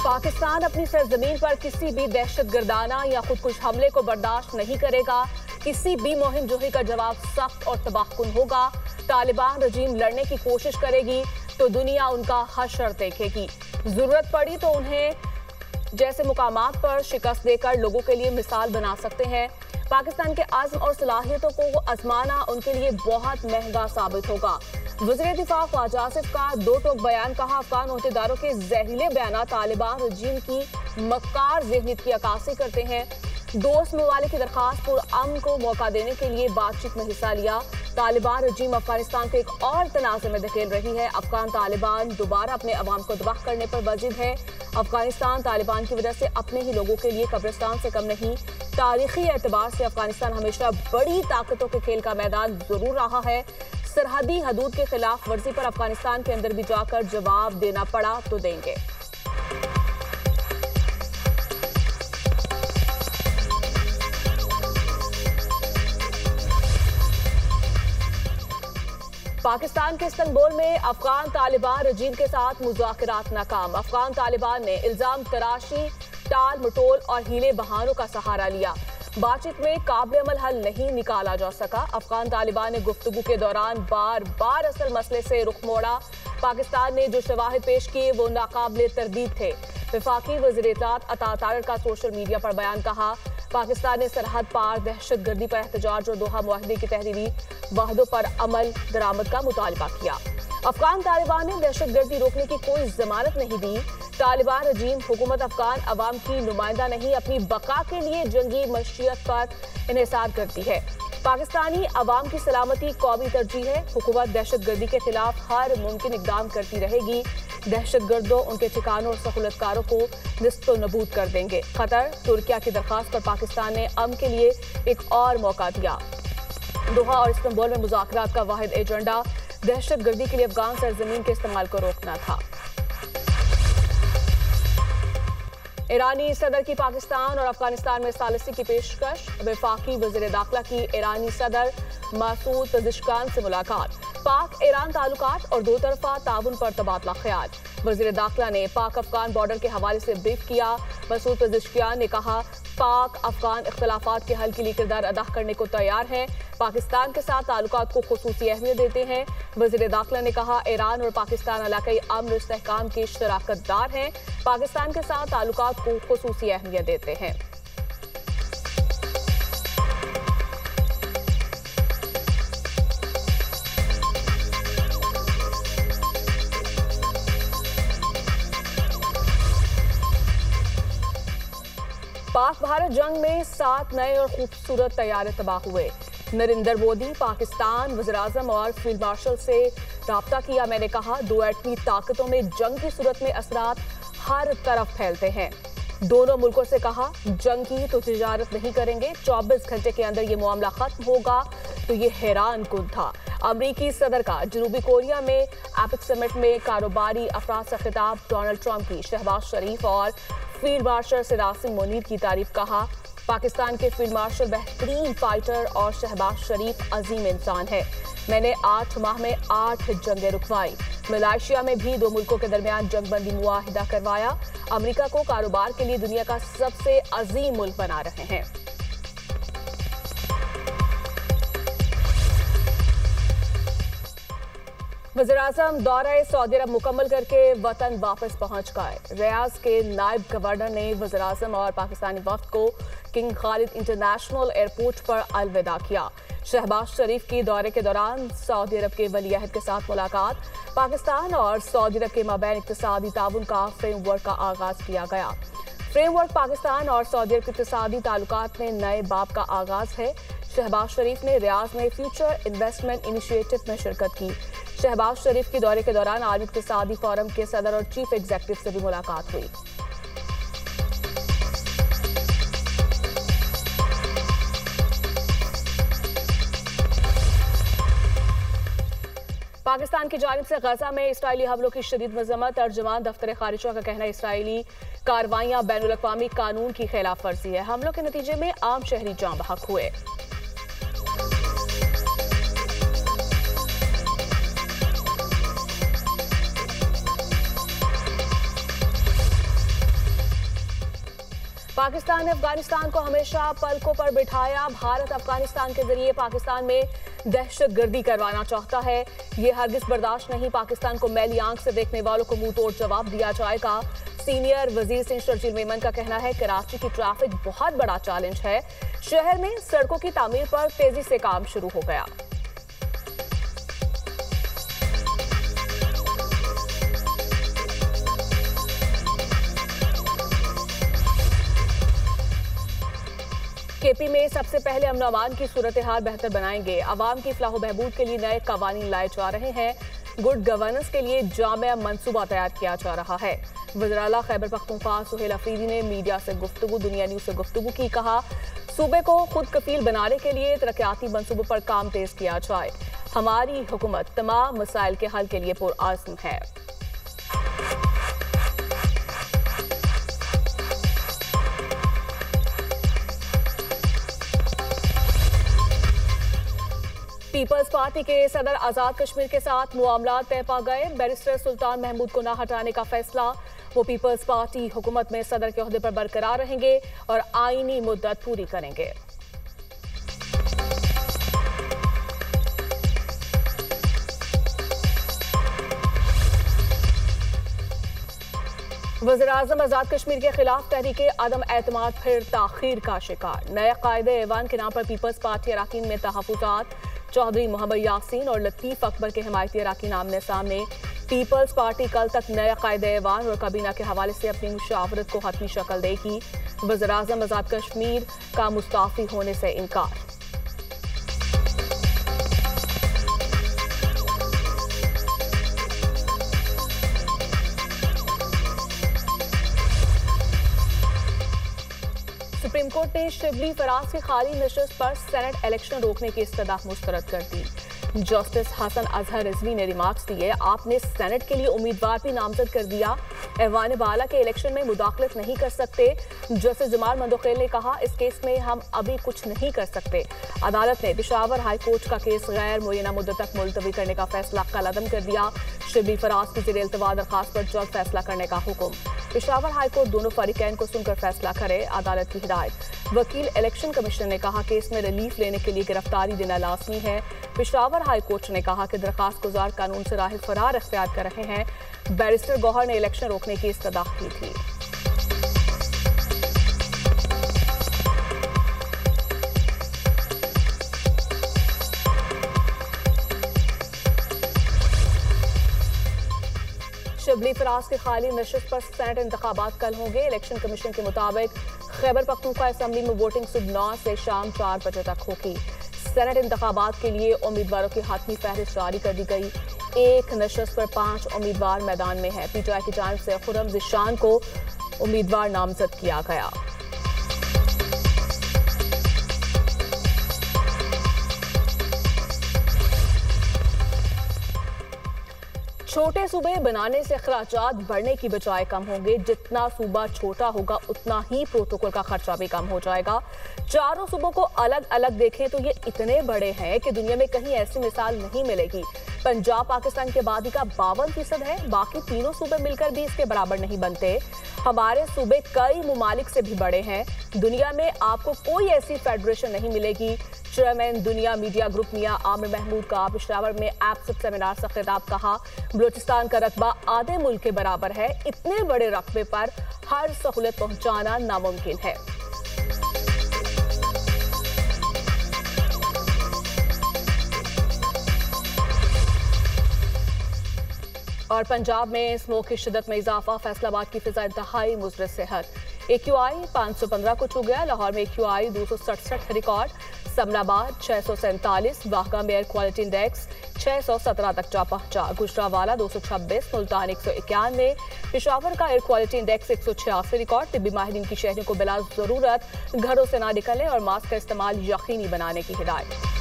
पाकिस्तान अपनी सरजमीन पर किसी भी दहशतगर्दाना या खुदकुश हमले को बर्दाश्त नहीं करेगा। किसी भी मुहिम जोही का जवाब सख्त और तबाहकुन होगा। तालिबान रजीम लड़ने की कोशिश करेगी तो दुनिया उनका हशर देखेगी। जरूरत पड़ी तो उन्हें जैसे मुकामात पर शिकस्त देकर लोगों के लिए मिसाल बना सकते हैं। पाकिस्तान के आज़म और सलाहियतों को आजमाना उनके लिए बहुत महंगा साबित होगा। वज़ीर दिफा ख्वाजा आसिफ का दो टोक बयान, कहा अफगान ओहदेदारों के जहरीले बयान तालिबान रजीम की मक्कार ज़हनियत की अक्कासी करते हैं। दोस्त ममालिक की दरखास्त पुरअमन को मौका देने के लिए बातचीत में हिस्सा लिया। तालिबान रजीम अफगानिस्तान को एक और तनाज़े में धकेल रही है। अफगान तालिबान दोबारा अपने अवाम को तबाह करने पर वाजिब है। अफगानिस्तान तालिबान की वजह से अपने ही लोगों के लिए कब्रिस्तान से कम नहीं। तारीखी एतबार से अफगानिस्तान हमेशा बड़ी ताकतों के खेल का मैदान जरूर रहा है। सरहदी हदूद के खिलाफ वर्जी पर अफगानिस्तान के अंदर भी जाकर जवाब देना पड़ा तो देंगे। पाकिस्तान के इस्तांबुल में अफगान तालिबान रजीम के साथ मुज़ाकरात नाकाम। अफगान तालिबान ने इल्जाम तराशी, टाल मटोल और हीले बहानों का सहारा लिया। बातचीत में काबिल अमल हल नहीं निकाला जा सका। अफगान तालिबान ने गुफ्तगू के दौरान बार बार असल मसले से रुख मोड़ा। पाकिस्तान ने जो शवाहिद पेश किए वो नाकाबिले तरदीद थे। वफाकी वज़ीर इत्तलात अता तारिक का सोशल मीडिया पर बयान, कहा पाकिस्तान ने सरहद पार दहशतगर्दी पर एहतजाज और दोहा मुआहदे की तहरीरी वाहदों पर अमल दरामद का मुतालबा किया। अफगान तालिबान ने दहशतगर्दी रोकने की कोई जमानत नहीं दी। तालिबान रजीम हुकूमत अफगान अवाम की नुमाइंदा नहीं, अपनी बका के लिए जंगी मशीयत पर इन्हिसार करती है। पाकिस्तानी अवाम की सलामती कौमी तरजीह है। हुकूमत दहशतगर्दी के खिलाफ हर मुमकिन इकदाम करती रहेगी। दहशतगर्दों, उनके ठिकानों और सहूलतकारों को निस्तो नबूद कर देंगे। कतर, तुर्किया की दरखास्त पर पाकिस्तान ने अमन के लिए एक और मौका दिया। दोहा और इस्तांबुल में मुज़ाकरात का वाहिद एजेंडा दहशतगर्दी के लिए अफगान सरजमीन के इस्तेमाल को रोकना था। ईरानी सदर की पाकिस्तान और अफगानिस्तान में सालिसी की पेशकश। वफाकी वज़ीर दाखिला की ईरानी सदर मसूद पेज़ेश्कियान से मुलाकात। पाक ईरान ताल्लुकात और दो तरफा ताउन पर तबादला ख्याल। वज़ीर दाखिला ने पाक अफगान बॉर्डर के हवाले से ब्रीफ किया। मसूद पेज़ेश्कियान ने कहा पाक अफगान इख्तिलाफात के हल के लिए किरदार अदा करने को तैयार है। पाकिस्तान के साथ ताल्लुकात को खुसूसी अहमियत देते हैं। वज़ीर दाखिला ने कहा ईरान और पाकिस्तान इलाकाई अमन इस्तेहकाम के शराकतदार हैं। पाकिस्तान के साथ ताल्लुकात को खुसूसी अहमियत देते हैं। पाक भारत जंग में 7 नए और खूबसूरत तैयारे तबाह हुए। नरेंद्र मोदी पाकिस्तान वज़ीर-ए-आज़म और फील्ड मार्शल से राब्ता किया। मैंने कहा दो एटमी ताकतों में जंग की सूरत में असरात हर तरफ फैलते हैं। दोनों मुल्कों से कहा जंग की तो तिजारत नहीं करेंगे। 24 घंटे के अंदर ये मामला खत्म होगा तो ये हैरान कुन था। अमरीकी सदर का जनूबी कोरिया में एपिक समिट में कारोबारी अफराद से खिताब। डोनाल्ड ट्रंप की शहबाज शरीफ और फील्ड मार्शल सिराज सिंह मुनीर की तारीफ। कहा पाकिस्तान के फील्ड मार्शल बेहतरीन फाइटर और शहबाज शरीफ अजीम इंसान है। मैंने 8 माह में 8 जंगें रुकवाई। मलेशिया में भी 2 मुल्कों के दरमियान जंगबंदी मुआहिदा करवाया। अमेरिका को कारोबार के लिए दुनिया का सबसे अजीम मुल्क बना रहे हैं। वज़ीर-ए-आज़म दौरा सऊदी अरब मुकम्मल करके वतन वापस पहुंच गए। रियाद के नायब गवर्नर ने वज़ीर-ए-आज़म और पाकिस्तानी वफ्द को किंग खालिद इंटरनेशनल एयरपोर्ट पर अलविदा किया। शहबाज शरीफ की दौरे के दौरान सऊदी अरब के वली अहद के साथ मुलाकात। पाकिस्तान और सऊदी अरब के माबैन इक़्तिसादी ताउन का फ्रेमवर्क का आगाज किया गया। फ्रेमवर्क पाकिस्तान और सऊदी अरब के इक़्तिसादी ताल्लुकात में नए बाब का आगाज है। शहबाज शरीफ ने रियाद में फ्यूचर इन्वेस्टमेंट इनिशिएटिव में शिरकत की। शहबाज शरीफ के दौरे के दौरान आलमी इक़्तिसादी फोरम के सदर और चीफ एग्जीक्यूटिव से भी मुलाकात हुई। पाकिस्तान की जानिब से गजा में इसराइली हमलों की शदीद मजम्मत। तर्जुमान दफ्तर खारिजा का कहना इसराइली कार्रवाइयां बैनुल अक़वामी कानून की खिलाफ वर्जी है। हमलों के नतीजे में आम शहरी जाँ बहक हुए। पाकिस्तान ने अफगानिस्तान को हमेशा पलकों पर बिठाया। भारत अफगानिस्तान के जरिए पाकिस्तान में दहशतगर्दी करवाना चाहता है। ये हरगिज बर्दाश्त नहीं। पाकिस्तान को मैली आंख से देखने वालों को मुंह तोड़ जवाब दिया जाएगा। सीनियर वजीर सिंह शर्जील मेमन का कहना है कराची की ट्रैफिक बहुत बड़ा चैलेंज है। शहर में सड़कों की तामीर पर तेजी से काम शुरू हो गया। केपी में सबसे पहले अमन अमान की सूरत हाल बेहतर बनाएंगे। अवाम की फलाह बहबूद के लिए नए कवानीन लाए जा रहे हैं। गुड गवर्नेंस के लिए जामिया मंसूबा तैयार किया जा रहा है। वज़ीर-ए-आला खैबर पख्तूनख्वा सुहेल अफरीदी ने मीडिया से गुफ्तगू दुनिया न्यूज से गुफ्तगू की। कहा सूबे को खुद कफील बनाने के लिए तरक्याती मंसूबों पर काम तेज किया जाए। हमारी हुकूमत तमाम मसाइल के हल के लिए पुरअज़्म है। पीपल्स पार्टी के सदर आजाद कश्मीर के साथ मुआमलात तय पा गए। बैरिस्टर सुल्तान महमूद को न हटाने का फैसला। वो पीपल्स पार्टी हुकूमत में सदर के ओहदे पर बरकरार रहेंगे और आईनी मुद्दत पूरी करेंगे। वज़ीर-ए-आज़म आजाद कश्मीर के खिलाफ तहरीके अदम एतमाद फिर ताखीर का शिकार। नए कायदे ऐवान के नाम पर पीपल्स पार्टी अराकीन में तहफ़्फ़ुज़ात। चौधरी मोहम्मद यासीन और लतीफ अकबर के हिमायती अराकीन आमने सामने। पीपल्स पार्टी कल तक नया कायदे ऐवान और काबीना के हवाले से अपनी मुशावरत को हतमी शक्ल देगी। वज़ीर-ए-आज़म आजाद कश्मीर का मुस्ताफी होने से इनकार। सुप्रीम कोर्ट ने शिबली फराज की खाली नशस्त पर सेनेट इलेक्शन रोकने की इस्तदा मुस्तरद कर दी। जस्टिस हसन अजहर रिजवी ने रिमार्क्स दिए, आपने सेनेट के लिए उम्मीदवार भी नामजद कर दिया, ऐवान बाला के इलेक्शन में मुदाखलत नहीं कर सकते। जस्टिस जमाल मंदोखेल ने कहा इस केस में हम अभी कुछ नहीं कर सकते। अदालत ने पेशावर हाई कोर्ट का केस गैर मुय्यना मुद्दत तक मुलतवी करने का फैसला कलअदम कर दिया। शिबली फराज की ज़ेर इल्तवा दरखास्त पर जल्द फैसला करने का हुक्म। पेशावर हाई कोर्ट दोनों फरीकैन को सुनकर फैसला करे, अदालत की हिदायत। वकील इलेक्शन कमीशन ने कहा केस में रिलीफ लेने के लिए गिरफ्तारी देना लाजमी है। पेशावर हाई कोर्ट ने कहा कि दरखास्त गुजार कानून से राह फरार इख्तियार कर रहे हैं। बैरिस्टर गौहर ने इलेक्शन रोकने की इस्तदा की थी। शिबली फराज के खाली नशस्त पर सेनेट इंतखाबात कल होंगे। इलेक्शन कमीशन के मुताबिक खैबर पख्तूनख्वा असेंबली में वोटिंग सुबह 9 से शाम 4 बजे तक होगी। सेनेट इंतखाबात के लिए उम्मीदवारों की हातमी फहरिस्त जारी कर दी गई। एक नशस्त पर 5 उम्मीदवार मैदान में हैं। पीटीआई की जानिब से खुर्रम ज़िशान को उम्मीदवार नामजद किया गया। छोटे सूबे बनाने से खर्चात बढ़ने की बजाय कम होंगे। जितना सूबा छोटा होगा उतना ही प्रोटोकॉल का खर्चा भी कम हो जाएगा। चारों सूबों को अलग अलग देखें तो ये इतने बड़े हैं कि दुनिया में कहीं ऐसी मिसाल नहीं मिलेगी। पंजाब पाकिस्तान की आबादी का 52% है, बाकी तीनों सूबे मिलकर भी इसके बराबर नहीं बनते। हमारे सूबे कई मुमालिक से भी बड़े हैं। दुनिया में आपको कोई ऐसी फेडरेशन नहीं मिलेगी। चेयरमैन दुनिया मीडिया ग्रुप मियां आमिर महमूद का पेशावर में एप्सप सेमिनार से खिताब। कहा बलूचिस्तान का रकबा आधे मुल्क के बराबर है। इतने बड़े रकबे पर हर सहूलत पहुंचाना नामुमकिन है। और पंजाब में स्मोक की शिद्दत में इजाफा। फैसलाबाद की फिजा इंतहाई मुज़र सेहत। AQI 515 को छू गया। लाहौर में AQI 267 रिकॉर्ड। समनाबाद 647। वाहगा में एयर क्वालिटी इंडेक्स 617 तक जा पहुंचा। गुजरावाला 226। मुल्तान 191। पेशावर का एयर क्वालिटी इंडेक्स 186 रिकॉर्ड। तिब्बी माहिरीन की शहरियों को बिला जरूरत घरों से ना निकलने और मास्क का इस्तेमाल यकीनी बनाने की हिदायत।